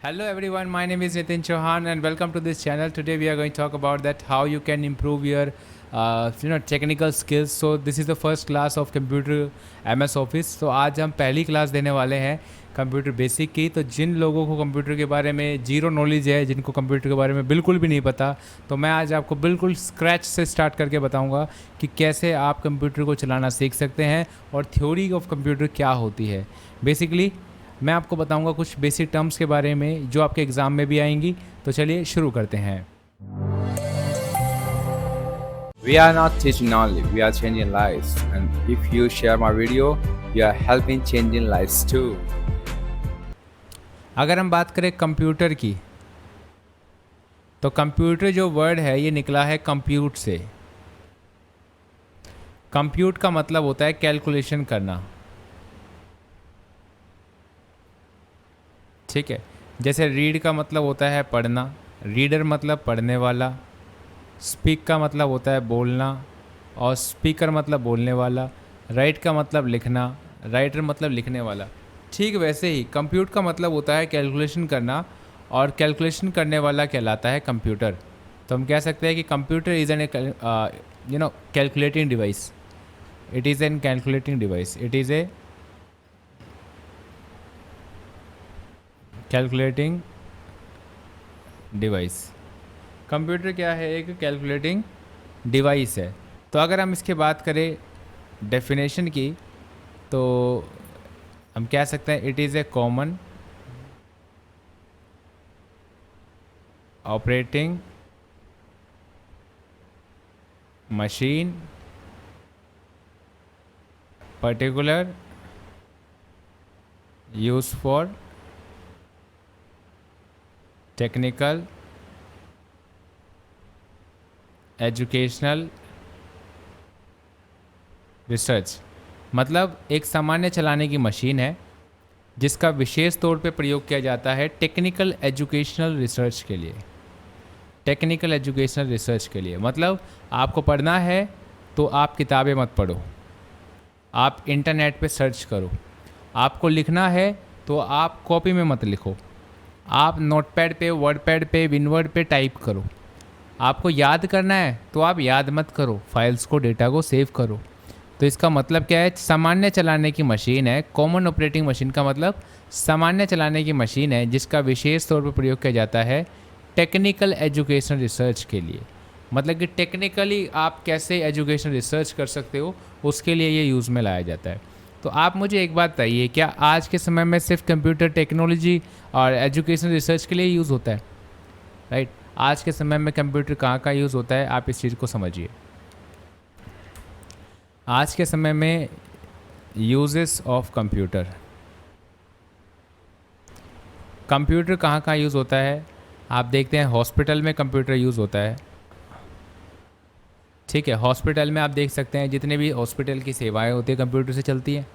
Hello everyone, my name is Nitin Chauhan and welcome to this channel. Today we are going to talk about that how you can improve your technical skills. So this is the first class of computer MS Office. तो आज हम पहली class देने वाले हैं computer basic की. तो जिन लोगों को कंप्यूटर के बारे में जीरो नॉलेज है, जिनको कंप्यूटर के बारे में बिल्कुल भी नहीं पता, तो मैं आज आपको बिल्कुल स्क्रैच से स्टार्ट करके बताऊंगा कि कैसे आप कंप्यूटर को चलाना सीख सकते हैं और थ्योरी ऑफ कंप्यूटर क्या होती है. बेसिकली मैं आपको बताऊंगा कुछ बेसिक टर्म्स के बारे में जो आपके एग्ज़ाम में भी आएंगी. तो चलिए शुरू करते हैं. We are not teaching only, we are changing lives. And if you share my video, you are helping changing lives too. अगर हम बात करें कंप्यूटर की, तो कंप्यूटर जो वर्ड है ये निकला है कंप्यूट से. कंप्यूट का मतलब होता है कैलकुलेशन करना. ठीक है. जैसे रीड का मतलब होता है पढ़ना, रीडर मतलब पढ़ने वाला, स्पीक का मतलब होता है बोलना और स्पीकर मतलब बोलने वाला, राइट का मतलब लिखना, राइटर मतलब लिखने वाला. ठीक वैसे ही कंप्यूट का मतलब होता है कैलकुलेशन करना और कैलकुलेशन करने वाला कहलाता है कंप्यूटर. तो हम कह सकते हैं कि computer is an calculating device. It is an calculating device. It is A calculating device. Computer क्या है? एक कैलकुलेटिंग डिवाइस है. तो अगर हम इसके बात करें डेफिनेशन की, तो हम कह सकते हैं it is A common operating machine particular use for technical educational research. मतलब एक सामान्य चलाने की मशीन है जिसका विशेष तौर पे प्रयोग किया जाता है टेक्निकल एजुकेशनल रिसर्च के लिए. टेक्निकल एजुकेशनल रिसर्च के लिए मतलब आपको पढ़ना है तो आप किताबें मत पढ़ो, आप इंटरनेट पे सर्च करो. आपको लिखना है तो आप कॉपी में मत लिखो, आप नोटपैड पे, वर्डपैड पे, विनवर्ड पे टाइप करो. आपको याद करना है तो आप याद मत करो, फाइल्स को, डेटा को सेव करो. तो इसका मतलब क्या है? सामान्य चलाने की मशीन है. कॉमन ऑपरेटिंग मशीन का मतलब सामान्य चलाने की मशीन है जिसका विशेष तौर पर प्रयोग किया जाता है टेक्निकल एजुकेशन रिसर्च के लिए. मतलब कि टेक्निकली आप कैसे एजुकेशन रिसर्च कर सकते हो उसके लिए ये यूज़ में लाया जाता है. तो आप मुझे एक बात बताइए, क्या आज के समय में सिर्फ कंप्यूटर टेक्नोलॉजी और एजुकेशन रिसर्च के लिए यूज़ होता है? राइट. आज के समय में कंप्यूटर कहाँ का यूज़ होता है, आप इस चीज़ को समझिए. आज के समय में यूजेस ऑफ कंप्यूटर, कंप्यूटर कहाँ कहाँ यूज़ होता है? आप देखते हैं हॉस्पिटल में कंप्यूटर यूज़ होता है. ठीक है. हॉस्पिटल में आप देख सकते हैं जितने भी हॉस्पिटल की सेवाएं होती है कंप्यूटर से चलती हैं.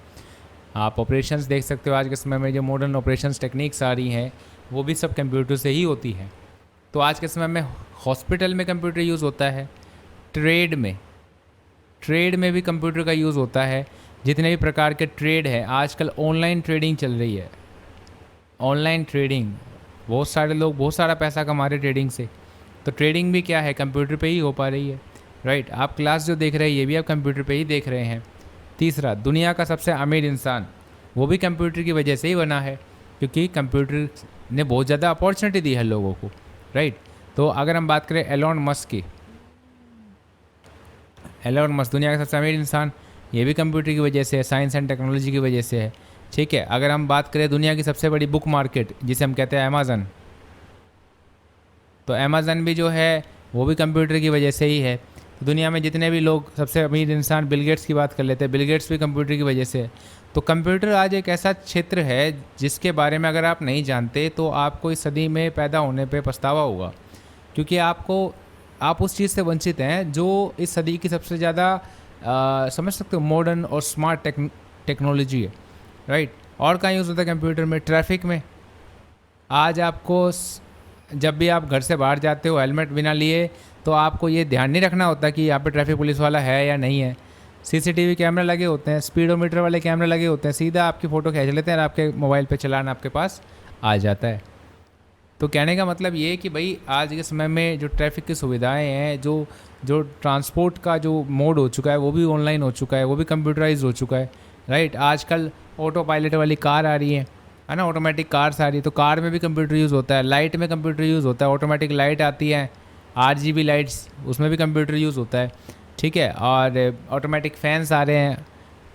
आप ऑपरेशंस देख सकते हो, आज के समय में जो मॉडर्न ऑपरेशंस टेक्निक्स आ रही हैं वो भी सब कंप्यूटर से ही होती हैं. तो आज के समय में हॉस्पिटल में कंप्यूटर यूज़ होता है. ट्रेड में भी कंप्यूटर का यूज़ होता है. जितने भी प्रकार के ट्रेड हैं, आजकल ऑनलाइन ट्रेडिंग चल रही है. ऑनलाइन ट्रेडिंग, बहुत सारे लोग बहुत सारा पैसा कमा रहे ट्रेडिंग से. तो ट्रेडिंग भी क्या है? कंप्यूटर पे ही हो पा रही है. राइट. आप क्लास जो देख रहे हैं ये भी आप कंप्यूटर पे ही देख रहे हैं. तीसरा, दुनिया का सबसे अमीर इंसान वो भी कंप्यूटर की वजह से ही बना है, क्योंकि कंप्यूटर ने बहुत ज़्यादा अपॉर्चुनिटी दी है लोगों को. राइट. तो अगर हम बात करें एलोन मस्क की, एलोन मस्क दुनिया का सबसे अमीर इंसान, ये भी कंप्यूटर की वजह से है, साइंस एंड टेक्नोलॉजी की वजह से है. ठीक है. अगर हम बात करें दुनिया की सबसे बड़ी बुक मार्केट जिसे हम कहते हैं अमेज़न, तो अमेज़न भी जो है वो भी कंप्यूटर की वजह से ही है. तो दुनिया में जितने भी लोग, सबसे अमीर इंसान बिल गेट्स की बात कर लेते हैं, बिल गेट्स भी कंप्यूटर की वजह से है. तो कंप्यूटर आज एक ऐसा क्षेत्र है जिसके बारे में अगर आप नहीं जानते तो आपको इस सदी में पैदा होने पे पछतावा होगा, क्योंकि आप उस चीज़ से वंचित हैं जो इस सदी की सबसे ज़्यादा समझ सकते हो मॉडर्न और स्मार्ट टेक्नोलॉजी है. राइट. और कहाँ यूज़ होता है कंप्यूटर में? ट्रैफिक में. आज आपको जब भी आप घर से बाहर जाते हो हेलमेट बिना लिए, तो आपको ये ध्यान नहीं रखना होता कि यहाँ पे ट्रैफिक पुलिस वाला है या नहीं है. सीसीटीवी कैमरा लगे होते हैं, स्पीडोमीटर वाले कैमरे लगे होते हैं, सीधा आपकी फ़ोटो खींच लेते हैं और आपके मोबाइल पे चलान आपके पास आ जाता है. तो कहने का मतलब ये है कि भाई आज के समय में जो ट्रैफिक की सुविधाएं हैं, जो जो ट्रांसपोर्ट का जो मोड हो चुका है वो भी ऑनलाइन हो चुका है, वो भी कंप्यूटराइज हो चुका है, राइट। आजकल ऑटो पायलट वाली कार आ रही है ना, ऑटोमेटिक कार्स आ रही है, तो कार में भी कंप्यूटर यूज़ होता है, लाइट में कंप्यूटर यूज़ होता है, ऑटोमेटिक लाइट आती है, RGB लाइट्स, उसमें भी कंप्यूटर यूज़ होता है, ठीक है। और ऑटोमेटिक फैंस आ रहे हैं,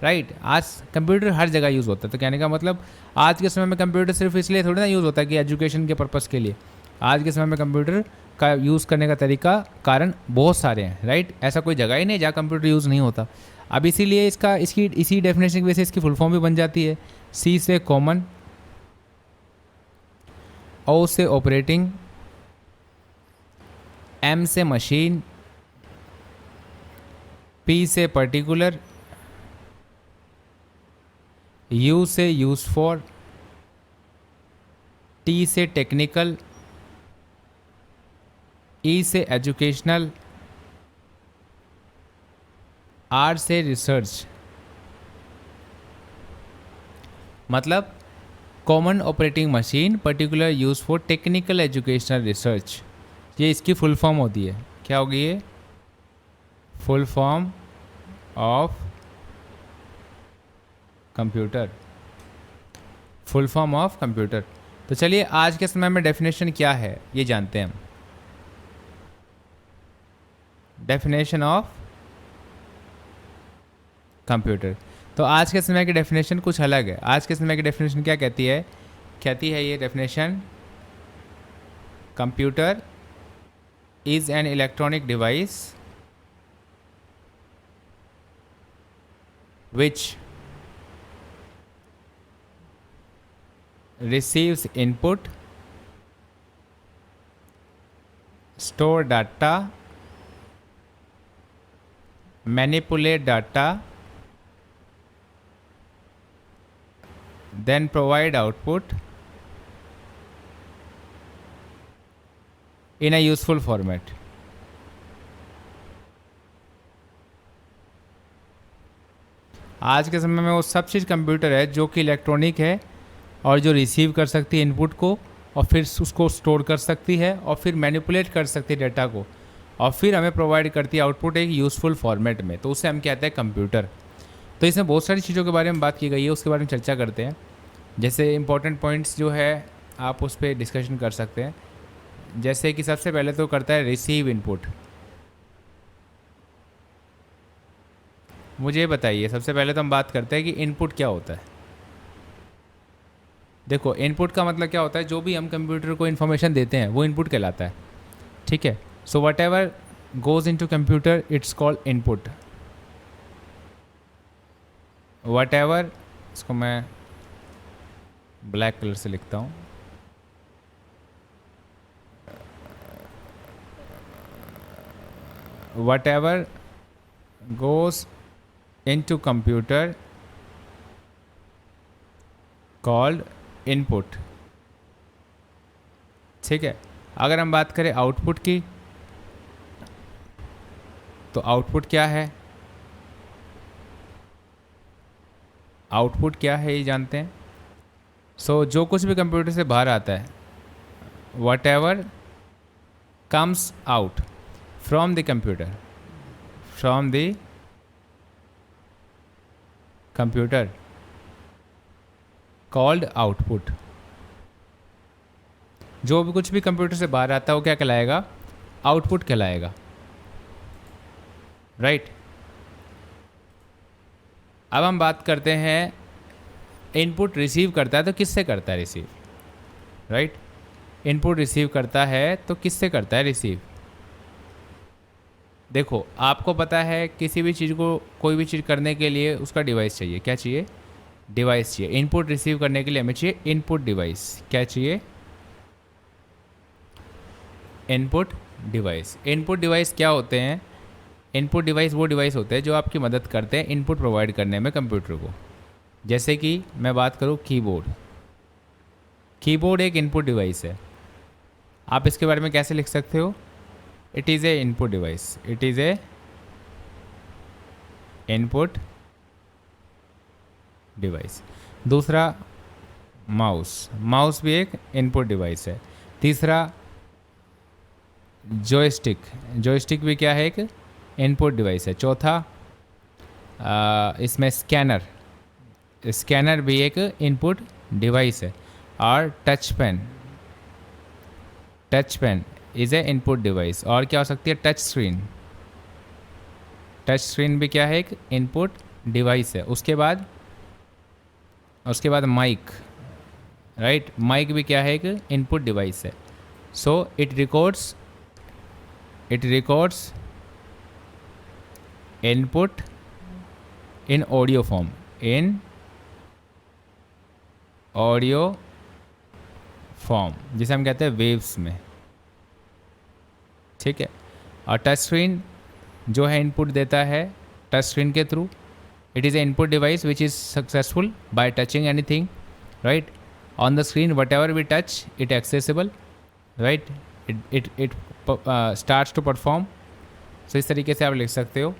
राइट। आज कंप्यूटर हर जगह यूज़ होता है। तो कहने का मतलब आज के समय में कंप्यूटर सिर्फ इसलिए थोड़ी ना यूज़ होता है कि एजुकेशन के पर्पज़ के लिए। आज के समय में कंप्यूटर का यूज़ करने का तरीका कारण बहुत सारे हैं, राइट। ऐसा कोई जगह ही नहीं जहाँ कंप्यूटर यूज़ नहीं होता। अब इसीलिए इसी डेफिनेशन की वजह से इसकी फुल फॉर्म भी बन जाती है। C से कॉमन, O से ऑपरेटिंग, M से मशीन, P से पर्टिकुलर, U से यूज फॉर, T से टेक्निकल, E से एजुकेशनल, R से रिसर्च। मतलब common operating machine, particular use for technical educational research, ये इसकी फुल फॉर्म होती है। क्या होगी ये? Full form of computer, full form of computer. तो चलिए आज के समय में डेफिनेशन क्या है ये जानते हैं हम। Definition of computer. तो आज के समय की डेफिनेशन कुछ अलग है। आज के समय की डेफिनेशन क्या कहती है? कहती है ये definition, computer is an electronic device which receives input, store data, manipulate data, then provide output in a useful format. आज के समय में वो सब चीज़ कंप्यूटर है जो कि इलेक्ट्रॉनिक है और जो रिसीव कर सकती है इनपुट को और फिर उसको स्टोर कर सकती है और फिर मैनिपुलेट कर सकती है डाटा को और फिर हमें प्रोवाइड करती है आउटपुट एक यूज़फुल फॉर्मेट में। तो उसे हम कहते हैं कंप्यूटर। तो इसमें बहुत सारी चीज़ों के बारे में बात की गई है, उसके बारे में चर्चा करते हैं। जैसे इंपॉर्टेंट पॉइंट्स जो है आप उस पर डिस्कशन कर सकते हैं। जैसे कि सबसे पहले तो करता है रिसीव इनपुट। मुझे बताइए, सबसे पहले तो हम बात करते हैं कि इनपुट क्या होता है। देखो, इनपुट का मतलब क्या होता है? जो भी हम कंप्यूटर को इन्फॉर्मेशन देते हैं वो इनपुट कहलाता है, ठीक है। So whatever goes into computer it's called input. Whatever, इसको मैं ब्लैक कलर से लिखता हूँ, whatever goes into computer called input, ठीक है। अगर हम बात करें आउटपुट की, तो आउटपुट क्या है? आउटपुट क्या है ये जानते हैं। सो जो कुछ भी कंप्यूटर से बाहर आता है, what ever comes out from the computer, from the computer called output. जो भी कुछ भी कंप्यूटर से बाहर आता है वो क्या कहलाएगा? आउटपुट कहलाएगा, राइट। अब हम बात करते हैं इनपुट रिसीव करता है तो किससे करता है रिसीव, राइट। इनपुट रिसीव करता है तो किससे करता है रिसीव? देखो, आपको पता है किसी भी चीज़ को, कोई भी चीज़ करने के लिए उसका डिवाइस चाहिए। क्या चाहिए? डिवाइस चाहिए। इनपुट रिसीव करने के लिए हमें चाहिए इनपुट डिवाइस। क्या चाहिए? Input device. इनपुट डिवाइस क्या होते हैं? इनपुट डिवाइस वो डिवाइस होते हैं जो आपकी मदद करते हैं इनपुट प्रोवाइड करने में कंप्यूटर को। जैसे कि मैं बात करूँ कीबोर्ड। कीबोर्ड एक इनपुट डिवाइस है। आप इसके बारे में कैसे लिख सकते हो? It is a input device. It is a input device. दूसरा माउस। माउस भी एक इनपुट डिवाइस है। तीसरा जॉयस्टिक, जॉयस्टिक भी क्या है, एक इनपुट डिवाइस है। चौथा इसमें स्कैनर, स्कैनर भी एक इनपुट डिवाइस है। और touch pen, touch pen is a input device. और क्या हो सकती है, टच स्क्रीन, टच स्क्रीन भी क्या है, एक इनपुट डिवाइस है। उसके बाद माइक, राइट, माइक भी क्या है, एक इनपुट डिवाइस है। So it records input in audio form, in audio form, जिसे हम कहते हैं वेव्स में, ठीक है। और टच स्क्रीन जो है इनपुट देता है टच स्क्रीन के थ्रू। It is a input device which is successful by touching anything, right, on the screen, whatever we touch it accessible, right, it starts to perform. So इस तरीके से आप लिख सकते हो।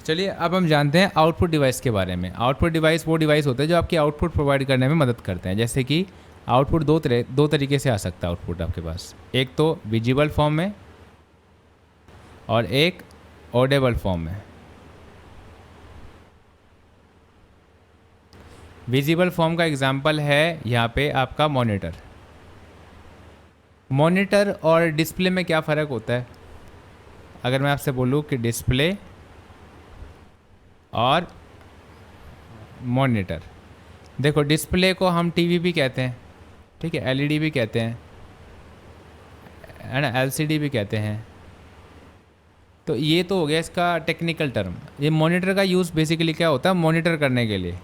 चलिए अब हम जानते हैं आउटपुट डिवाइस के बारे में। आउटपुट डिवाइस वो डिवाइस होते हैं जो आपकी आउटपुट प्रोवाइड करने में मदद करते हैं। जैसे कि आउटपुट दो तरीके से आ सकता है आउटपुट आपके पास, एक तो विजिबल फॉर्म में और एक ऑडेबल फॉर्म में। विजिबल फॉर्म का एग्जांपल है यहाँ पे आपका मॉनिटर। मॉनिटर और डिस्प्ले में क्या फ़र्क होता है? अगर मैं आपसे बोलूँ कि डिस्प्ले और मॉनिटर, देखो डिस्प्ले को हम टीवी भी कहते हैं, ठीक है, एलईडी भी कहते हैं, है ना, एलसीडी भी कहते हैं। तो ये तो हो गया इसका टेक्निकल टर्म। ये मॉनिटर का यूज़ बेसिकली क्या होता है, मॉनिटर करने के लिए।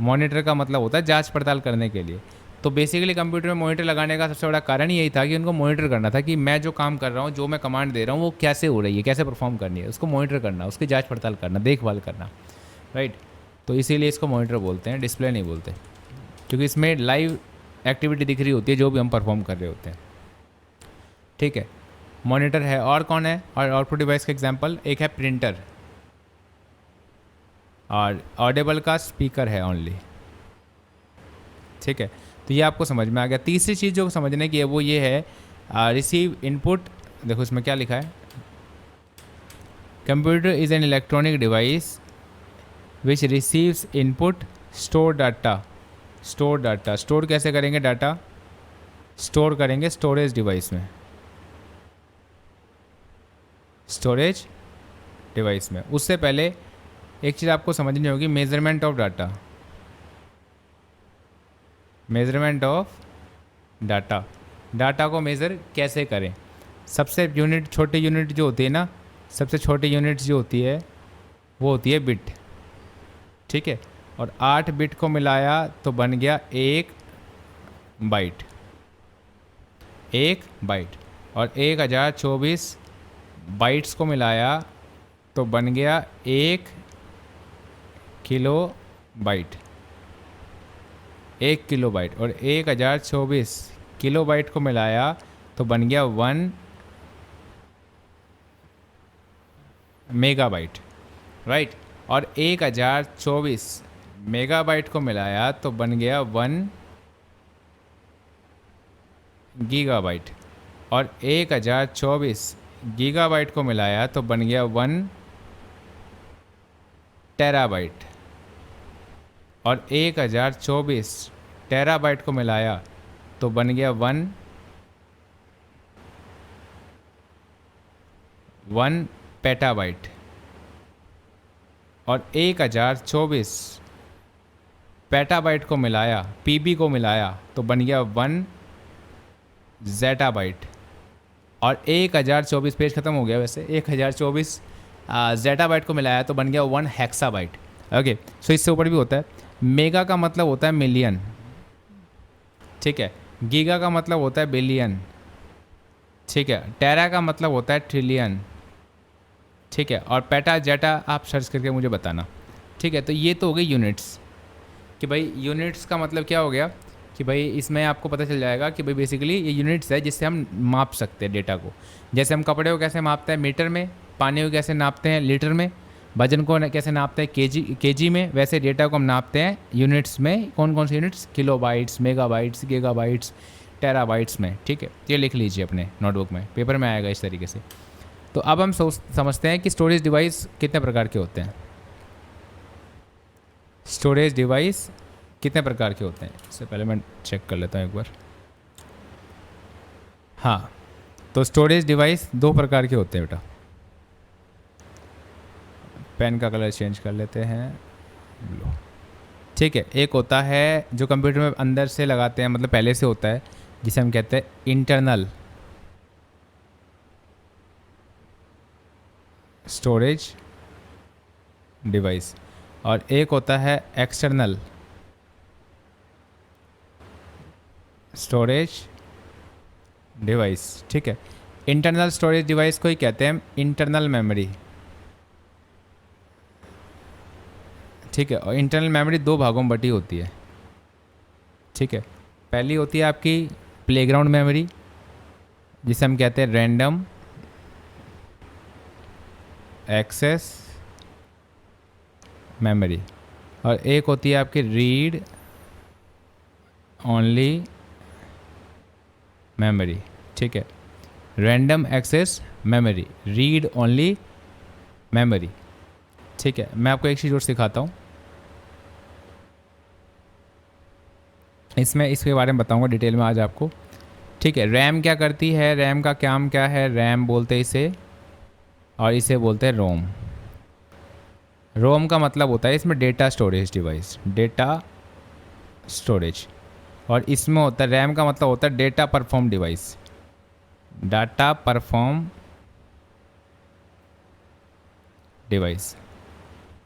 मॉनिटर का मतलब होता है जांच पड़ताल करने के लिए। तो बेसिकली कंप्यूटर में मॉनिटर लगाने का सबसे बड़ा कारण यही था कि उनको मॉनिटर करना था कि मैं जो काम कर रहा हूँ, जो मैं कमांड दे रहा हूँ, वो कैसे हो रही है, कैसे परफॉर्म करनी है, उसको मॉनिटर करना, उसकी जांच पड़ताल करना, देखभाल करना, राइट। तो इसीलिए इसको मॉनिटर बोलते हैं, डिस्प्ले नहीं बोलते, क्योंकि इसमें लाइव एक्टिविटी दिख रही होती है जो भी हम परफॉर्म कर रहे होते हैं, ठीक है। मॉनिटर है। और कौन है? और आउटपुट डिवाइस का एग्जांपल एक है प्रिंटर, और ऑडिबल का स्पीकर है ओनली, ठीक है। तो ये आपको समझ में आ गया। तीसरी चीज़ जो समझने की है वो ये है रिसीव इनपुट। देखो इसमें क्या लिखा है, computer is an electronic device which receives input, store data. Store data, store कैसे करेंगे डाटा? स्टोर करेंगे स्टोरेज डिवाइस में, स्टोरेज डिवाइस में। उससे पहले एक चीज़ आपको समझनी होगी, measurement of data. Measurement of data, data को मेज़र कैसे करें? सबसे यूनिट, छोटी यूनिट जो होती है ना, सबसे छोटी यूनिट जो होती है वो होती है बिट, ठीक है। और 8 बिट को मिलाया तो बन गया 1 बाइट, 1 बाइट। और 1024 बाइट्स को मिलाया तो बन गया 1 किलो बाइट, 1 किलो बाइट। और 1024 किलो बाइट को मिलाया तो बन गया 1 मेगाबाइट, राइट। और 1024 मेगाबाइट को मिलाया तो बन गया 1 गीगाबाइट। और 1024 गीगाबाइट को मिलाया तो बन गया 1 टेराबाइट। और 1024 टेराबाइट को मिलाया तो बन गया 1 पेटाबाइट। और 1024 पेटाबाइट को मिलाया, पीबी को मिलाया तो बन गया 1 ज़ेटाबाइट। और 1024 पेज ख़त्म हो गया वैसे, 1024 ज़ेटाबाइट को मिलाया तो बन गया 1 हेक्साबाइट। ओके, सो इससे ऊपर भी होता है। मेगा का मतलब होता है मिलियन, ठीक है। गीगा का मतलब होता है बिलियन, ठीक है। टेरा का मतलब होता है ट्रिलियन, ठीक है। और पेटा जेटा आप सर्च करके मुझे बताना, ठीक है। तो ये तो हो गई यूनिट्स, कि भाई यूनिट्स का मतलब क्या हो गया कि भाई इसमें आपको पता चल जाएगा कि भाई बेसिकली ये यूनिट्स है जिससे हम माप सकते हैं डेटा को। जैसे हम कपड़े को कैसे मापते हैं मीटर में, पानी को कैसे नापते हैं लीटर में, वजन को कैसे नापते हैं केजी में, वैसे डेटा को हम नापते हैं यूनिट्स में। कौन कौन से units? Kilobytes, megabytes, gigabytes, terabytes में, ठीक है। ये लिख लीजिए अपने नोटबुक में, पेपर में आएगा इस तरीके से। तो अब हम समझते हैं कि स्टोरेज डिवाइस कितने प्रकार के होते हैं। स्टोरेज डिवाइस कितने प्रकार के होते हैं, इससे पहले मैं चेक कर लेता हूँ एक बार। हाँ, तो स्टोरेज डिवाइस 2 प्रकार के होते हैं बेटा। पेन का कलर चेंज कर लेते हैं, लो, ठीक है। एक होता है जो कंप्यूटर में अंदर से लगाते हैं, मतलब पहले से होता है, जिसे हम कहते हैं इंटरनल स्टोरेज डिवाइस, और एक होता है एक्सटर्नल स्टोरेज डिवाइस, ठीक है। इंटरनल स्टोरेज डिवाइस को ही कहते हैं इंटरनल मेमोरी, ठीक है। और इंटरनल मेमोरी 2 भागों में बटी होती है, ठीक है। पहली होती है आपकी प्लेग्राउंड मेमोरी, जिसे हम कहते हैं रैंडम एक्सेस मेमोरी, और एक होती है आपकी रीड ओनली मेमोरी, ठीक है। Random access memory, read only memory, ठीक है। मैं आपको एक चीज़ और सिखाता हूँ, इसमें इसके बारे में बताऊंगा डिटेल में आज आपको, ठीक है। रैम क्या करती है, रैम का काम क्या है, रैम बोलते हैं इसे, और इसे बोलते हैं रोम। रोम का मतलब होता है इसमें data storage device, data storage, और इसमें होता है रैम का मतलब होता है data perform device, data perform device.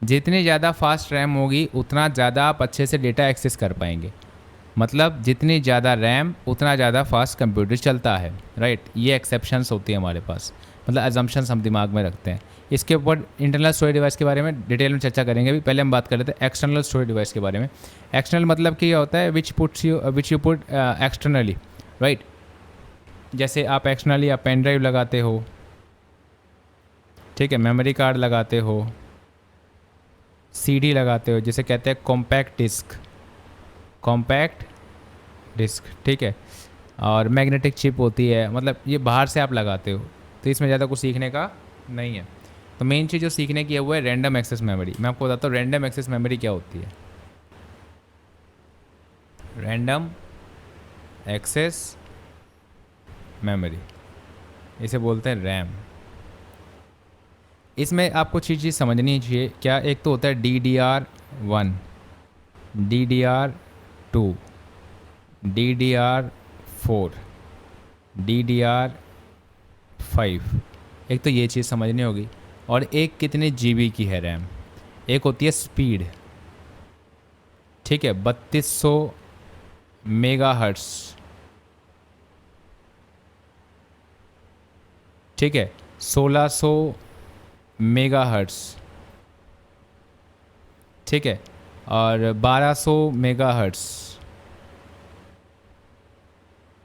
जितनी ज़्यादा फास्ट रैम होगी उतना ज़्यादा आप अच्छे से डेटा एक्सेस कर पाएंगे, मतलब जितनी ज़्यादा रैम उतना ज़्यादा फास्ट कंप्यूटर चलता है, राइट। ये एक्सेप्शंस होती है हमारे पास, मतलब एजम्पशंस हम दिमाग में रखते हैं। इसके ऊपर इंटरनल स्टोरेज डिवाइस के बारे में डिटेल में चर्चा करेंगे। अभी पहले हम बात कर लेते हैं एक्सटर्नल स्टोरेज डिवाइस के बारे में। एक्सटर्नल मतलब कि क्या होता है, which you put externally, right. जैसे आप एक्सटर्नली आप पेन ड्राइव लगाते हो, ठीक है, मेमोरी कार्ड लगाते हो, सीडी लगाते हो, जिसे कहते हैं कॉम्पैक्ट डिस्क, कॉम्पैक्ट डिस्क, ठीक है। और मैग्नेटिक चिप होती है, मतलब ये बाहर से आप लगाते हो, तो इसमें ज़्यादा कुछ सीखने का नहीं है। तो मेन चीज़ जो सीखने की है वो है रैंडम एक्सेस मेमोरी। मैं आपको बताता हूँ रैंडम एक्सेस मेमोरी क्या होती है। रैंडम एक्सेस मेमोरी, इसे बोलते हैं रैम। इसमें आपको चीज़ समझनी चाहिए क्या, एक तो होता है DDR1, DDR2, DDR4, DDR5, एक तो ये चीज़ समझनी होगी। और एक कितने GB की है रैम, एक होती है स्पीड, ठीक है, 3200 मेगाहर्ट्ज़, ठीक है, 1600 मेगाहर्ट्ज़, ठीक है, और 1200 मेगाहर्ट्ज़,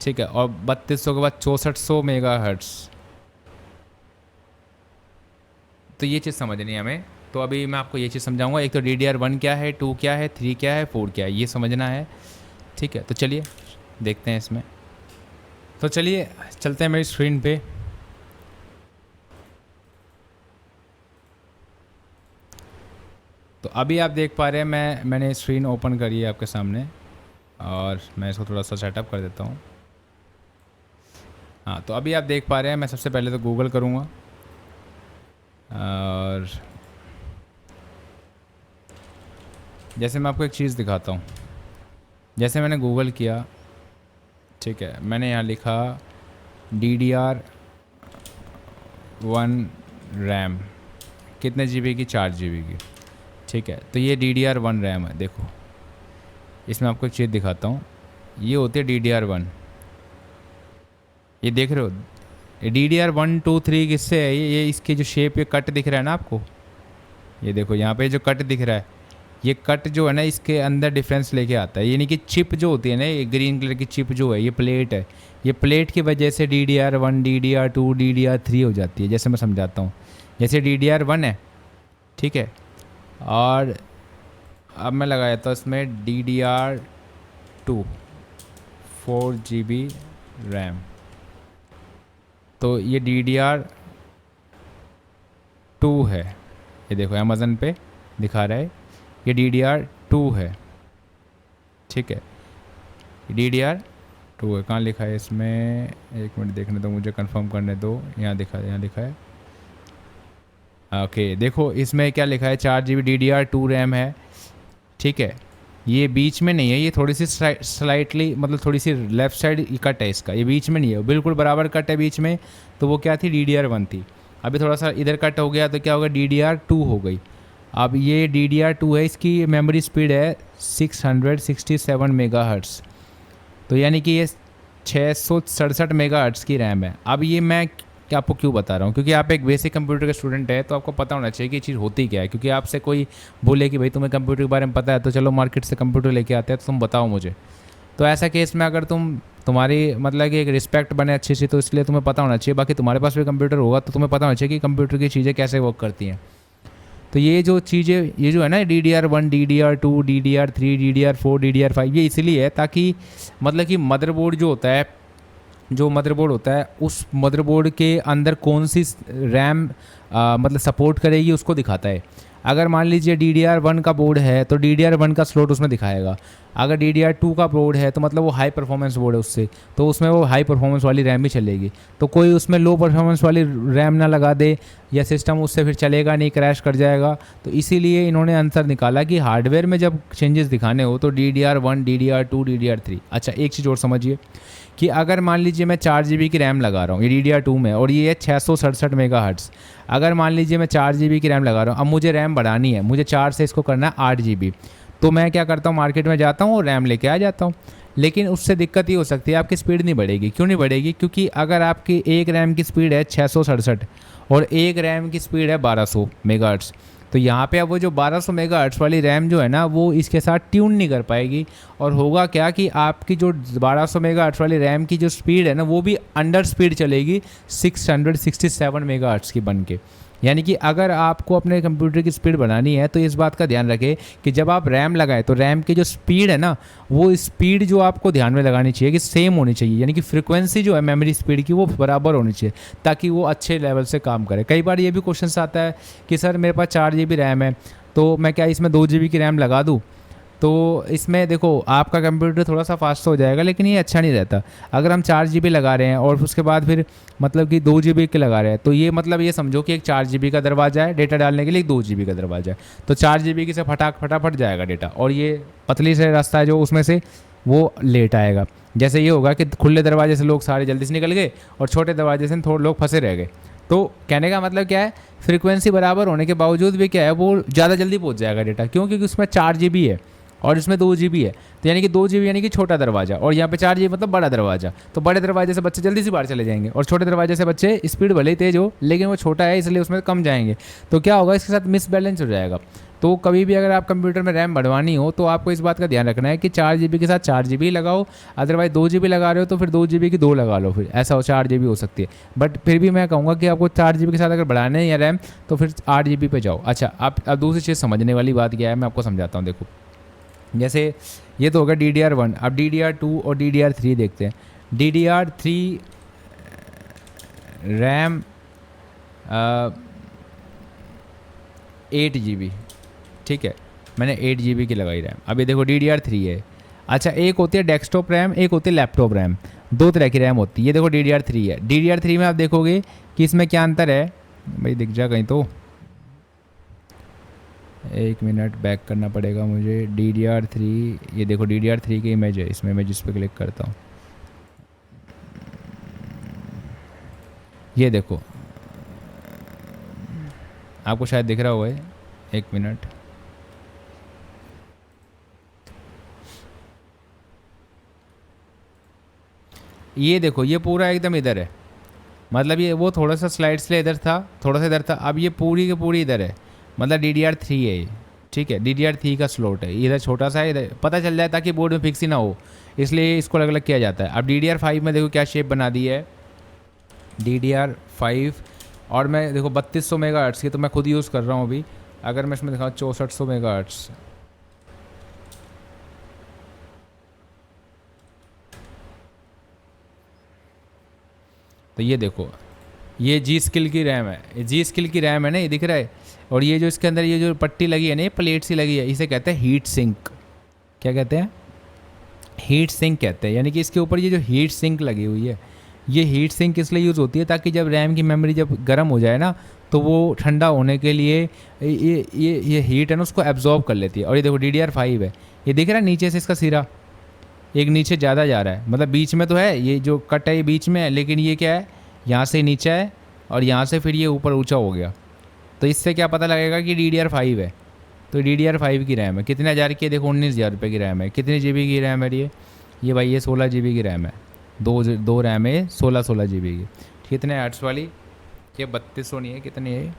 ठीक है, और 3200 के बाद 6400 मेगाहर्ट्ज़। तो ये चीज़ समझनी है हमें। तो अभी मैं आपको ये चीज़ समझाऊंगा, एक तो DDR1 क्या है, 2 क्या है, 3 क्या है, 4 क्या है, ये समझना है, ठीक है। तो चलिए देखते हैं इसमें। तो चलिए चलते हैं मेरी स्क्रीन पे। तो अभी आप देख पा रहे हैं मैंने स्क्रीन ओपन करी है आपके सामने, और मैं इसको थोड़ा सा सेटअप कर देता हूँ। हाँ, तो अभी आप देख पा रहे हैं, मैं सबसे पहले तो गूगल करूँगा, और जैसे मैं आपको एक चीज़ दिखाता हूँ, जैसे मैंने गूगल किया, ठीक है, मैंने यहाँ लिखा DDR1 रैम कितने GB की, 4 GB की, ठीक है। तो ये DDR1 रैम है, देखो इसमें आपको एक चीज़ दिखाता हूँ, ये होती है DDR1, ये देख रहे हो, DDR1 2 3 किससे है, ये इसकी जो शेप, ये कट दिख रहा है ना आपको, ये देखो यहाँ पे जो कट दिख रहा है, ये कट जो है ना इसके अंदर डिफरेंस लेके आता है। यानी कि चिप जो होती है ना, ये ग्रीन कलर की चिप जो है, ये प्लेट है, ये प्लेट की वजह से DDR1 DDR2 DDR3 हो जाती है। जैसे मैं समझाता हूँ, जैसे DDR1 है, ठीक है, और अब मैं लगाया था इसमें DDR2 4 GB रैम। तो ये DDR2 है, ये देखो अमेज़न पे दिखा रहा है ये DDR2 है, ठीक है, DDR2 है। कहाँ लिखा है इसमें, एक मिनट देखने दो मुझे, कंफर्म करने दो। यहाँ लिखा है ओके देखो इसमें क्या लिखा है, 4 GB DDR2 रैम है, ठीक है। ये बीच में नहीं है, ये थोड़ी सी स्लाइटली मतलब थोड़ी सी लेफ़्ट साइड कट है इसका, ये बीच में नहीं है, बिल्कुल बराबर कट है बीच में। तो वो क्या थी, DDR1 थी। अभी थोड़ा सा इधर कट हो गया तो क्या होगा, DDR2 हो गई। अब ये DDR2 है, इसकी मेमोरी स्पीड है 667 मेगाहर्ट्ज़, तो यानी कि ये 667 मेगाहर्ट्ज़ की रैम है। अब ये मैं कि आपको क्यों बता रहा हूँ, क्योंकि आप एक बेसिक कंप्यूटर के स्टूडेंट है तो आपको पता होना चाहिए कि ये चीज़ होती क्या है। क्योंकि आपसे कोई बोले कि भाई तुम्हें कंप्यूटर के बारे में पता है तो चलो मार्केट से कंप्यूटर लेके आते हैं तो तुम बताओ मुझे। तो ऐसा केस में अगर तुम्हारी मतलब कि एक रिस्पेक्ट बने अच्छी सी, तो इसलिए तुम्हें पता होना चाहिए। बाकी तुम्हारे पास भी कंप्यूटर होगा तो तुम्हें पता होना चाहिए कि कंप्यूटर की चीज़ें कैसे वर्क करती हैं। तो ये जो चीज़ें, ये जो है ना DDR1, DDR2, DDR3, DDR4, DDR5, ये इसलिए है ताकि मतलब कि मदरबोर्ड होता है उस मदरबोर्ड के अंदर कौन सी रैम मतलब सपोर्ट करेगी उसको दिखाता है। अगर मान लीजिए DDR1 का बोर्ड है तो DDR1 का स्लॉट उसमें दिखाएगा। अगर DDR2 का बोर्ड है तो मतलब वो हाई परफॉर्मेंस बोर्ड है उससे, तो उसमें वो हाई परफॉर्मेंस वाली रैम भी चलेगी। तो कोई उसमें लो परफॉर्मेंस वाली रैम ना लगा दे या सिस्टम उससे फिर चलेगा नहीं, क्रैश कर जाएगा। तो इसीलिए इन्होंने आंसर निकाला कि हार्डवेयर में जब चेंजेस दिखाने हो तो DDR1, DDR2, DDR3। अच्छा एक चीज़ और समझिए कि अगर मान लीजिए मैं 4 GB की रैम लगा रहा हूँ ये DDR2 में, और ये है 667 मेगाहर्ट्ज़। अगर मान लीजिए मैं 4 GB की रैम लगा रहा हूँ, अब मुझे रैम बढ़ानी है, मुझे 4 से इसको करना है 8 GB। तो मैं क्या करता हूँ, मार्केट में जाता हूँ और रैम लेके आ जाता हूँ। लेकिन उससे दिक्कत ये हो सकती है आपकी स्पीड नहीं बढ़ेगी। क्यों नहीं बढ़ेगी, क्योंकि अगर आपकी एक रैम की स्पीड है 667 और एक रैम की स्पीड है 1200 मेगाहर्ट्ज़, तो यहाँ पे अब वो जो 1200 मेगाहर्ट्ज़ वाली रैम जो है ना वो इसके साथ ट्यून नहीं कर पाएगी। और होगा क्या कि आपकी जो 1200 मेगाहर्ट्ज़ वाली रैम की जो स्पीड है ना वो भी अंडर स्पीड चलेगी 667 मेगाहर्ट्ज़ की बन के। यानी कि अगर आपको अपने कंप्यूटर की स्पीड बढ़ानी है तो इस बात का ध्यान रखें कि जब आप रैम लगाएं तो रैम की जो स्पीड है ना वो स्पीड जो आपको ध्यान में लगानी चाहिए कि सेम होनी चाहिए। यानी कि फ्रीक्वेंसी जो है मेमोरी स्पीड की वो बराबर होनी चाहिए ताकि वो अच्छे लेवल से काम करे। कई बार ये भी क्वेश्चन आता है कि सर मेरे पास 4 GB रैम है तो मैं क्या इसमें 2 GB की रैम लगा दूँ। तो इसमें देखो आपका कंप्यूटर थोड़ा सा फास्ट हो जाएगा लेकिन ये अच्छा नहीं रहता। अगर हम 4 GB लगा रहे हैं और उसके बाद फिर मतलब कि 2 GB के लगा रहे हैं तो ये मतलब ये समझो कि एक 4 GB का दरवाज़ा है डेटा डालने के लिए, एक 2 GB का दरवाज़ा है। तो 4 GB की से फटाफट जाएगा डेटा, और ये पतली से रास्ता है जो उसमें से वो लेट आएगा। जैसे ये होगा कि खुले दरवाजे से लोग सारे जल्दी से निकल गए और छोटे दरवाजे से थोड़े लोग फंसे रह गए। तो कहने का मतलब क्या है, फ्रीक्वेंसी बराबर होने के बावजूद भी क्या है वो ज़्यादा जल्दी पहुँच जाएगा डेटा। क्यों, क्योंकि उसमें 4 GB है और इसमें 2 GB है। तो यानी कि 2 GB यानी कि छोटा दरवाज़ा, और यहाँ पे 4 GB मतलब बड़ा दरवाज़ा। तो बड़े दरवाजे से बच्चे जल्दी से बाहर चले जाएंगे और छोटे दरवाजे से बच्चे स्पीड भले ही तेज़ हो लेकिन वो छोटा है इसलिए उसमें कम जाएंगे। तो क्या होगा, इसके साथ मिसबैलेंस हो जाएगा। तो कभी भी अगर आप कंप्यूटर में रैम बढ़वानी हो तो आपको इस बात का ध्यान रखना है कि 4 GB के साथ 4 GB लगाओ, अदरवाइज 2 GB लगा रहे हो तो फिर 2 GB की 2 लगा लो, फिर ऐसा हो 4 GB हो सकती है। बट फिर भी मैं कहूँगा कि आपको 4 GB के साथ अगर बढ़ाना है या रैम तो फिर 8 GB पे जाओ। अच्छा अब दूसरी चीज़ समझने वाली बात क्या है मैं आपको समझाता हूँ। देखो जैसे ये तो होगा DDR1, अब DDR2 और DDR3 देखते हैं। DDR3 रैम 8 GB, ठीक है, मैंने 8 GB की लगाई रैम। अभी देखो DDR3 है। अच्छा एक होती है डेस्कटॉप रैम, एक होती है लैपटॉप रैम, दो तरह की रैम होती है। ये देखो DDR3 है। DDR3 में आप देखोगे कि इसमें क्या अंतर है, भाई दिख जा कहीं तो, एक मिनट बैक करना पड़ेगा मुझे। DDR3, ये देखो DDR3 की इमेज है, इसमें मैं जिस पे क्लिक करता हूँ ये देखो, आपको शायद दिख रहा होगा, एक मिनट, ये देखो ये पूरा एकदम इधर है। मतलब ये वो थोड़ा सा स्लाइड से इधर था, थोड़ा सा इधर था, अब ये पूरी की पूरी इधर है। मतलब DDR3 है ये, ठीक है, DDR3 का स्लॉट है, इधर छोटा सा है, इधर पता चल जाए ताकि बोर्ड में फिक्स ही ना हो, इसलिए इसको अलग अलग किया जाता है। अब DDR5 में देखो क्या शेप बना दी है, DDR5, और मैं देखो 3200 मेगाहर्ट्ज़ की तो मैं खुद यूज़ कर रहा हूँ अभी। अगर मैं इसमें दिखाऊँ 6400 मेगाहर्ट्ज़, तो ये देखो, ये जी स्किल की रैम है, ये जी स्किल की रैम है ना, ये दिख रहा है। और ये जो इसके अंदर ये जो पट्टी लगी है ना, ये प्लेट सी लगी है, इसे कहते हैं हीट सिंक। क्या कहते हैं? हीट सिंक कहते हैं। यानी कि इसके ऊपर ये जो हीट सिंक लगी हुई है, ये हीट सिंक इसलिए यूज़ होती है ताकि जब रैम की मेमोरी जब गर्म हो जाए ना, तो वो ठंडा होने के लिए ये हीट है ना उसको एब्जॉर्ब कर लेती है। और ये देखो DDR5 है, ये दिख रहा है नीचे से इसका सिरा एक नीचे ज़्यादा जा रहा है, मतलब बीच में तो है, ये जो कट है ये बीच में है, लेकिन ये क्या है, यहाँ से नीचा है और यहाँ से फिर ये ऊपर ऊंचा हो गया। तो इससे क्या पता लगेगा कि DDR5 है। तो DDR5 की रैम है, कितने हज़ार की है? देखो 19,000 रुपये की रैम है। कितनी GB की रैम है ये भाई? ये 16 GB की रैम है। दो रैम है 16 GB की। कितने हर्ट्ज़ वाली? ये 3200 नहीं है, कितनी है?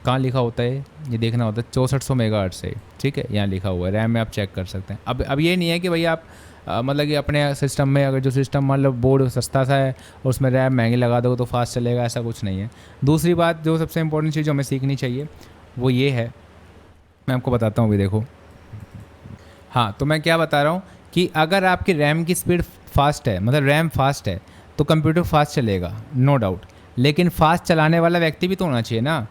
कहाँ लिखा होता है ये देखना होता है। 6400 मेगाहर्ट्ज़ है, ठीक है, यहाँ लिखा हुआ है। रैम में आप चेक कर सकते हैं। अब ये नहीं है कि भाई आप मतलब कि अपने सिस्टम में अगर जो सिस्टम मतलब बोर्ड सस्ता सा है और उसमें रैम महंगी लगा दो तो फास्ट चलेगा, ऐसा कुछ नहीं है। दूसरी बात जो सबसे इंपॉर्टेंट चीज़ जो हमें सीखनी चाहिए वो ये है, मैं आपको बताता हूँ अभी देखो। हाँ, तो मैं क्या बता रहा हूँ कि अगर आपकी रैम की स्पीड फास्ट है, मतलब रैम फास्ट है, तो कंप्यूटर फास्ट चलेगा, नो डाउट। लेकिन फास्ट चलाने वाला व्यक्ति भी तो होना चाहिए ना,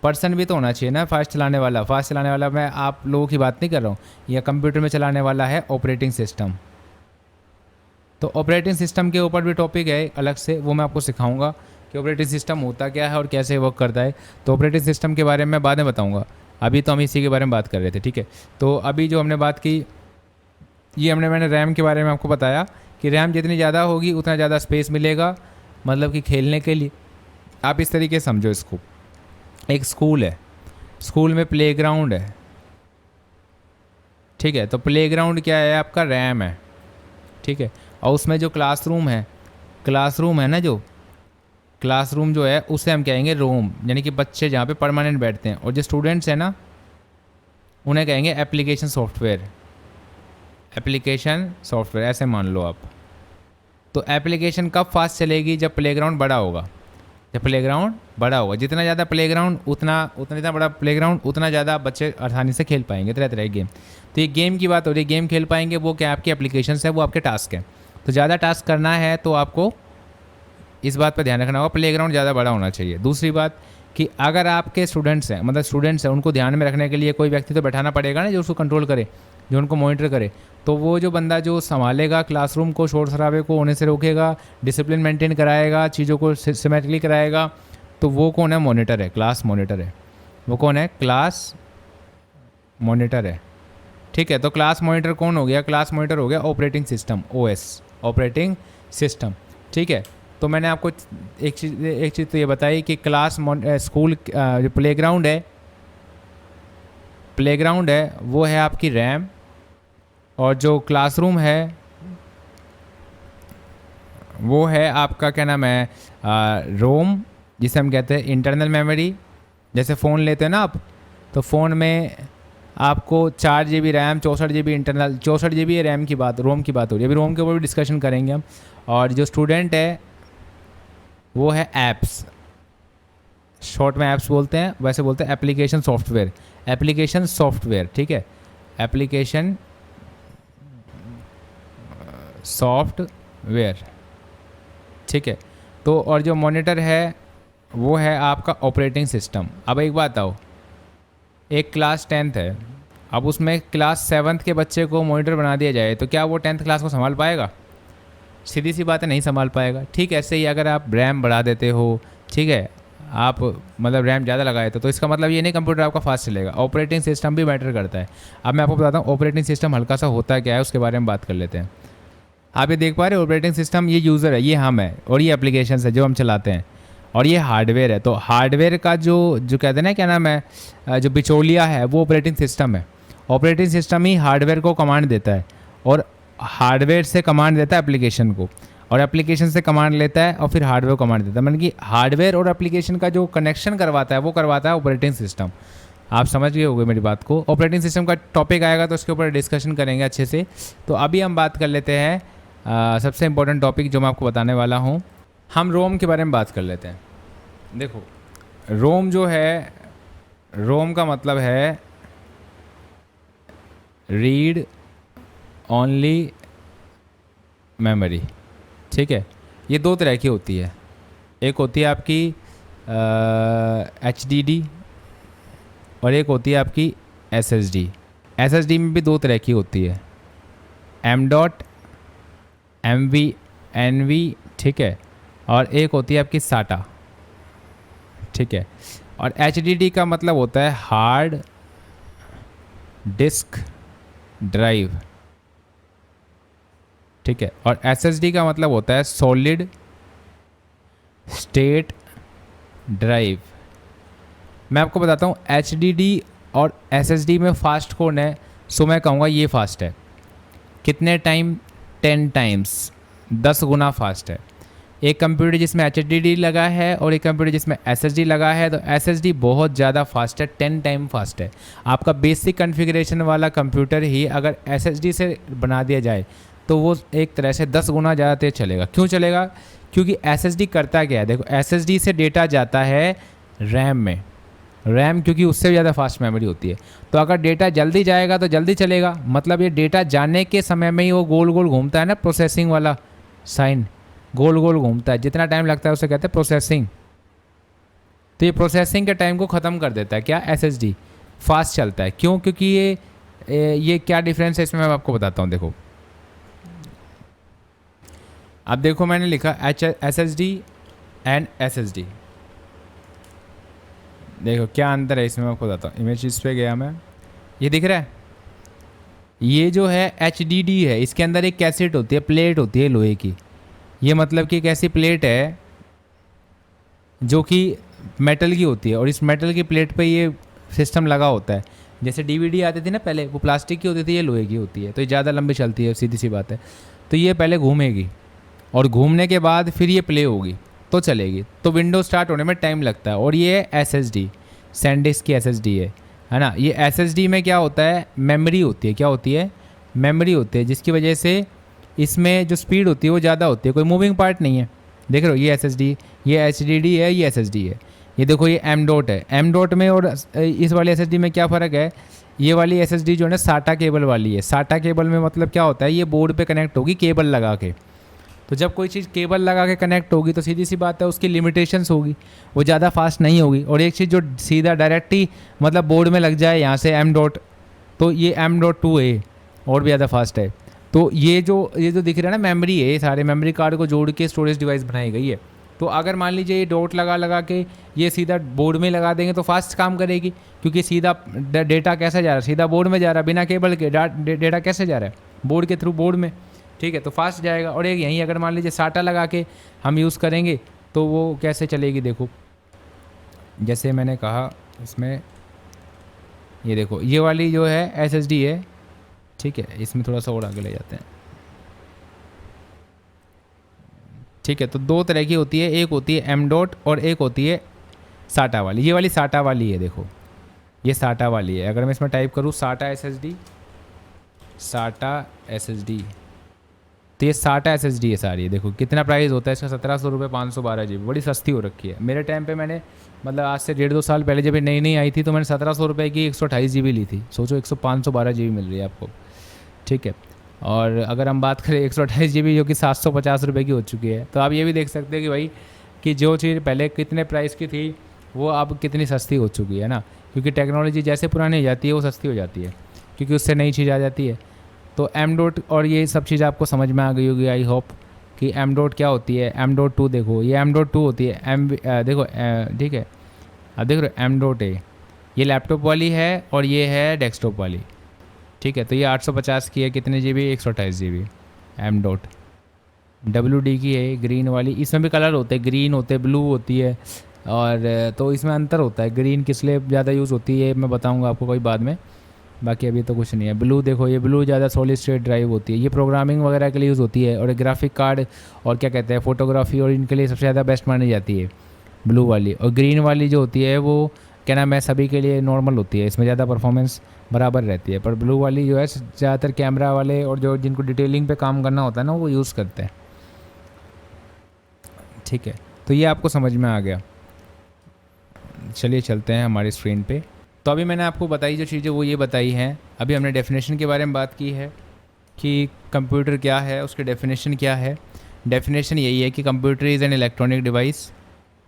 पर्सन भी तो होना चाहिए ना फास्ट चलाने वाला। फास्ट चलाने वाला मैं आप लोगों की बात नहीं कर रहा हूँ, यह कंप्यूटर में चलाने वाला है ऑपरेटिंग सिस्टम। तो ऑपरेटिंग सिस्टम के ऊपर भी टॉपिक है अलग से, वो मैं आपको सिखाऊंगा कि ऑपरेटिंग सिस्टम होता क्या है और कैसे वर्क करता है। तो ऑपरेटिंग सिस्टम के बारे में मैं बाद में बताऊंगा, अभी तो हम इसी के बारे में बात कर रहे थे, ठीक है। तो अभी जो हमने बात की, ये मैंने रैम के बारे में आपको बताया कि रैम जितनी ज़्यादा होगी उतना ज़्यादा स्पेस मिलेगा, मतलब कि खेलने के लिए। आप इस तरीके से समझो इसको, एक स्कूल है, स्कूल में प्लेग्राउंड है, ठीक है। तो प्लेग्राउंड क्या है? आपका रैम है, ठीक है। और उसमें जो क्लासरूम है ना, जो क्लासरूम जो है उसे हम कहेंगे रोम, यानी कि बच्चे जहाँ पे परमानेंट बैठते हैं। और जो स्टूडेंट्स हैं ना उन्हें कहेंगे एप्लीकेशन सॉफ्टवेयर, ऐसे मान लो आप। तो एप्लीकेशन कब फास्ट चलेगी? जब प्लेग्राउंड बड़ा होगा, जितना ज़्यादा प्लेग्राउंड जितना बड़ा प्लेग्राउंड उतना ज़्यादा बच्चे आसानी से खेल पाएंगे तरह तरह के गेम। तो ये गेम की बात हो रही है, गेम खेल पाएंगे, वो क्या आपकी एप्लीकेशन है, वो आपके टास्क हैं। तो ज़्यादा टास्क करना है तो आपको इस बात पर ध्यान रखना होगा, प्लेग्राउंड ज़्यादा बड़ा होना चाहिए। दूसरी बात कि अगर आपके स्टूडेंट्स हैं उनको ध्यान में रखने के लिए कोई व्यक्ति तो बैठाना पड़ेगा ना, जो उसको कंट्रोल करे, जो उनको मॉनिटर करे। तो वो जो बंदा जो संभालेगा क्लासरूम को, शोर शराबे को होने से रोकेगा, डिसिप्लिन मेंटेन कराएगा, चीज़ों को सिस्टमेटिकली कराएगा, तो वो कौन है? मॉनिटर है, क्लास मॉनिटर है। वो कौन है? क्लास मॉनिटर है, ठीक है। तो क्लास मॉनिटर कौन हो गया? क्लास मॉनिटर हो गया operating system, OS, operating system, ठीक है। तो मैंने आपको एक चीज़ तो ये बताई कि स्कूल जो प्लेग्राउंड है वो है आपकी रैम, और जो क्लासरूम है वो है आपका क्या नाम है, रोम, जिसे हम कहते हैं इंटरनल मेमोरी। जैसे फ़ोन लेते हैं ना आप, तो फ़ोन में आपको 4 GB RAM, 64 GB internal, 64 GB RAM की बात, रोम की बात हो रही है। अभी रोम के ऊपर भी डिस्कशन करेंगे हम। और जो स्टूडेंट है वो है ऐप्स, शॉर्ट में ऐप्स बोलते हैं, वैसे बोलते हैं एप्लीकेशन सॉफ्टवेयर, ठीक है, एप्लीकेशन सॉफ्टवेयर, ठीक है। तो और जो मॉनिटर है वो है आपका ऑपरेटिंग सिस्टम। अब एक बात आओ, एक क्लास 10th है, अब उसमें क्लास 7th के बच्चे को मॉनिटर बना दिया जाए तो क्या वो 10th क्लास को संभाल पाएगा? सीधी सी बात है, नहीं संभाल पाएगा। ठीक ऐसे ही अगर आप रैम बढ़ा देते हो, ठीक है, आप मतलब रैम ज़्यादा लगाए तो इसका मतलब ये नहीं कंप्यूटर आपका फास्ट चलेगा। ऑपरेटिंग सिस्टम भी मैटर करता है। अब मैं आपको बताता हूँ ऑपरेटिंग सिस्टम हल्का सा होता क्या है, उसके बारे में बात कर लेते हैं। आप ये देख पा रहे हो, ऑपरेटिंग सिस्टम ये यूज़र है, ये हम है, और ये एप्लीकेशन है जो हम चलाते हैं, और ये हार्डवेयर है। तो हार्डवेयर का जो कहते हैं ना, क्या नाम है, जो बिचौलिया है, वो ऑपरेटिंग सिस्टम है। ऑपरेटिंग सिस्टम ही हार्डवेयर को कमांड देता है, और हार्डवेयर से कमांड देता है एप्लीकेशन को, और एप्लीकेशन से कमांड लेता है, और फिर हार्डवेयर को कमांड देता है। मतलब कि हार्डवेयर और एप्लीकेशन का जो कनेक्शन करवाता है वो करवाता है ऑपरेटिंग सिस्टम। आप समझ गए होंगे मेरी बात को। ऑपरेटिंग सिस्टम का टॉपिक आएगा तो उसके ऊपर डिस्कशन करेंगे अच्छे से। तो अभी हम बात कर लेते हैं सबसे इम्पोर्टेंट टॉपिक जो मैं आपको बताने वाला हूँ, हम रोम के बारे में बात कर लेते हैं। देखो, रोम जो है, रोम का मतलब है रीड ओनली मेमोरी, ठीक है। ये दो तरह की होती है, एक होती है आपकी HDD और एक होती है आपकी SSD। SSD में भी दो तरह की होती है, M.MV, NV, ठीक है, और एक होती है आपकी SATA, ठीक है। और HDD का मतलब होता है हार्ड डिस्क ड्राइव, ठीक है, और SSD का मतलब होता है सॉलिड स्टेट ड्राइव। मैं आपको बताता हूँ HDD और SSD में फास्ट कौन है, सो मैं कहूँगा ये फास्ट है। कितने टाइम? 10 टाइम्स, 10 गुना फास्ट है। एक कंप्यूटर जिसमें HDD लगा है और एक कंप्यूटर जिसमें SSD लगा है, तो SSD बहुत ज़्यादा फास्ट है, 10 टाइम फास्ट है। आपका बेसिक कॉन्फ़िगरेशन वाला कंप्यूटर ही अगर SSD से बना दिया जाए तो वो एक तरह से 10 गुना ज़्यादा तेज चलेगा। क्यों चलेगा? क्योंकि SSD करता क्या है, देखो SSD से डेटा जाता है रैम में, रैम क्योंकि उससे ज़्यादा फास्ट मेमोरी होती है। तो अगर डेटा जल्दी जाएगा तो जल्दी चलेगा, मतलब ये डेटा जाने के समय में ही वो गोल गोल घूमता है ना, प्रोसेसिंग वाला साइन गोल गोल घूमता है, जितना टाइम लगता है उसे कहते हैं प्रोसेसिंग। तो ये प्रोसेसिंग के टाइम को ख़त्म कर देता है क्या, SSD फास्ट चलता है। क्यों? क्योंकि ये क्या डिफरेंस है इसमें मैं आपको बताता हूँ। देखो अब देखो मैंने लिखा SSD एंड SSD, देखो क्या अंतर है इसमें मैं आपको बताता हूँ। इमेज इस पे गया मैं, ये दिख रहा है, ये जो है HDD है, इसके अंदर एक कैसेट होती है, प्लेट होती है लोहे की। ये मतलब कि एक ऐसी प्लेट है जो कि मेटल की होती है और इस मेटल की प्लेट पे ये सिस्टम लगा होता है। जैसे DVD आती थी ना पहले, वो प्लास्टिक की होती थी, ये लोहे की होती है, तो ये ज़्यादा लंबी चलती है, सीधी सी बात है। तो ये पहले घूमेगी और घूमने के बाद फिर ये प्ले होगी तो चलेगी, तो विंडो स्टार्ट होने में टाइम लगता है। और ये SSD सैनडिस्क की SSD है ना। ये SSD में क्या होता है, मेमोरी होती है। क्या होती है? मेमोरी होती है, जिसकी वजह से इसमें जो स्पीड होती है वो ज़्यादा होती है, कोई मूविंग पार्ट नहीं है। देख रहे हो, ये SSD, ये HDD है, ये SSD है। ये देखो ये M.MV है। M.MV में और इस वाली SSD में क्या फ़र्क है, ये वाली SSD जो है ना SATA केबल वाली है। SATA केबल में मतलब क्या होता है, ये बोर्ड पे कनेक्ट होगी केबल लगा के। तो जब कोई चीज़ केबल लगा के कनेक्ट होगी तो सीधी सी बात है उसकी लिमिटेशंस होगी, वो ज़्यादा फास्ट नहीं होगी। और एक चीज़ जो सीधा डायरेक्ट ही मतलब बोर्ड में लग जाए यहाँ से M.MV, तो ये M.2 है और भी ज़्यादा फास्ट है। तो ये जो दिख रहा है ना मेमोरी है, ये सारे मेमोरी कार्ड को जोड़ के स्टोरेज डिवाइस बनाई गई है। तो अगर मान लीजिए ये डॉट लगा के ये सीधा बोर्ड में लगा देंगे तो फास्ट काम करेगी, क्योंकि सीधा डेटा कैसे जा रहा है, सीधा बोर्ड में जा रहा है, बिना केबल के डेटा कैसे जा रहा है, बोर्ड के थ्रू, बोर्ड में, ठीक है, तो फास्ट जाएगा। और एक यहीं अगर मान लीजिए SATA लगा के हम यूज़ करेंगे तो वो कैसे चलेगी, देखो जैसे मैंने कहा इसमें, ये देखो ये वाली जो है SSD है, ठीक है, इसमें थोड़ा सा और आगे ले जाते हैं, ठीक है। तो दो तरह की होती है, एक होती है M.MV और एक होती है SATA वाली। ये वाली SATA वाली है, देखो ये SATA वाली है। अगर मैं इसमें टाइप करूँ SATA SSD, तो ये SATA SSD है सारी। देखो कितना प्राइस होता है इसका, 1700 रुपये, 512 GB, बड़ी सस्ती हो रखी है। मेरे टाइम पे मैंने मतलब आज से 1.5-2 साल पहले जब ये नई आई थी तो मैंने 1700 रुपये की 128 GB ली थी। सोचो 512 GB मिल रही है आपको, ठीक है। और अगर हम बात करें 128 GB जो कि 750 रुपये की हो चुकी है, तो आप ये भी देख सकते हैं कि भाई कि जो चीज़ पहले कितने प्राइस की थी वो अब कितनी सस्ती हो चुकी है ना। क्योंकि टेक्नोलॉजी जैसे पुरानी हो जाती है वो सस्ती हो जाती है, क्योंकि उससे नई चीज़ आ जाती है। तो M.MV और ये सब चीज़ आपको समझ में आ गई होगी, आई होप कि M.MV क्या होती है। M.2 देखो, ये M.2 होती है, देखो ठीक है, अब देख रहे हो M.MV ये लैपटॉप वाली है और ये है डेस्कटॉप वाली, ठीक है। तो ये 850 की है, कितने GB, 128 GB M.MV। WD की है ग्रीन वाली, इसमें भी कलर होते हैं, ग्रीन होते हैं, ब्लू होती है, और तो इसमें अंतर होता है। ग्रीन किस लिए ज़्यादा यूज़ होती है मैं बताऊंगा आपको कोई बाद में, बाकी अभी तो कुछ नहीं है। ब्लू देखो, ये ब्लू ज़्यादा सॉलिड स्टेट ड्राइव होती है, ये प्रोग्रामिंग वगैरह के लिए यूज़ होती है, और ग्राफिक कार्ड और क्या कहते हैं फोटोग्राफी और इनके लिए सबसे ज़्यादा बेस्ट मानी जाती है ब्लू वाली। और ग्रीन वाली जो होती है वो क्या नाम है, सभी के लिए नॉर्मल होती है, इसमें ज़्यादा परफॉर्मेंस बराबर रहती है। पर ब्लू वाली जो है ज़्यादातर कैमरा वाले और जो जिनको डिटेलिंग पे काम करना होता है ना वो यूज़ करते हैं, ठीक है। तो ये आपको समझ में आ गया। चलिए चलते हैं हमारी स्क्रीन पे। तो अभी मैंने आपको बताई जो चीज़ें वो ये बताई हैं। अभी हमने डेफिनेशन के बारे में बात की है कि कंप्यूटर क्या है, उसकी डेफिनेशन क्या है। डेफिनेशन यही है कि computer is an electronic device,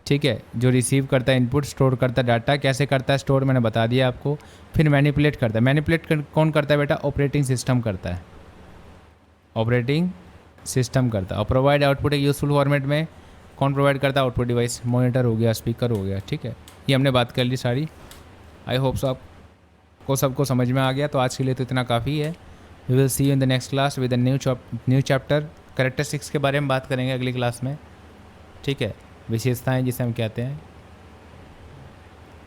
ठीक है, जो रिसीव करता है इनपुट, स्टोर करता है डाटा। कैसे करता है स्टोर, मैंने बता दिया आपको। फिर मैनिपुलेट करता है। मैनिपुलेट कौन करता है बेटा? ऑपरेटिंग सिस्टम करता है, ऑपरेटिंग सिस्टम करता है। और प्रोवाइड आउटपुट एक यूजफुल फॉर्मेट में कौन प्रोवाइड करता है? आउटपुट डिवाइस, मॉनिटर हो गया, स्पीकर हो गया, ठीक है। ये हमने बात कर ली सारी। आई होप सो आपको सबको समझ में आ गया। तो आज के लिए तो इतना काफ़ी है। We will see you in the next class with a new chapter. Characteristics के बारे में बात करेंगे अगली क्लास में, ठीक है। विशेषताएं जिसे हम कहते हैं,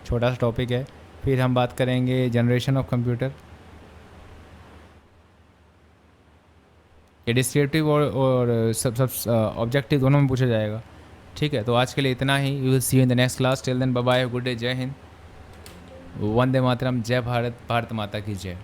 छोटा सा टॉपिक है। फिर हम बात करेंगे जनरेशन ऑफ कंप्यूटर, ये डिस्क्रिप्टिव और सब ऑब्जेक्टिव दोनों में पूछा जाएगा, ठीक है। तो आज के लिए इतना ही। You will see you in the next class. Till then bye bye, good day, जय हिंद, वंदे मातरम, जय भारत, भारत माता की जय।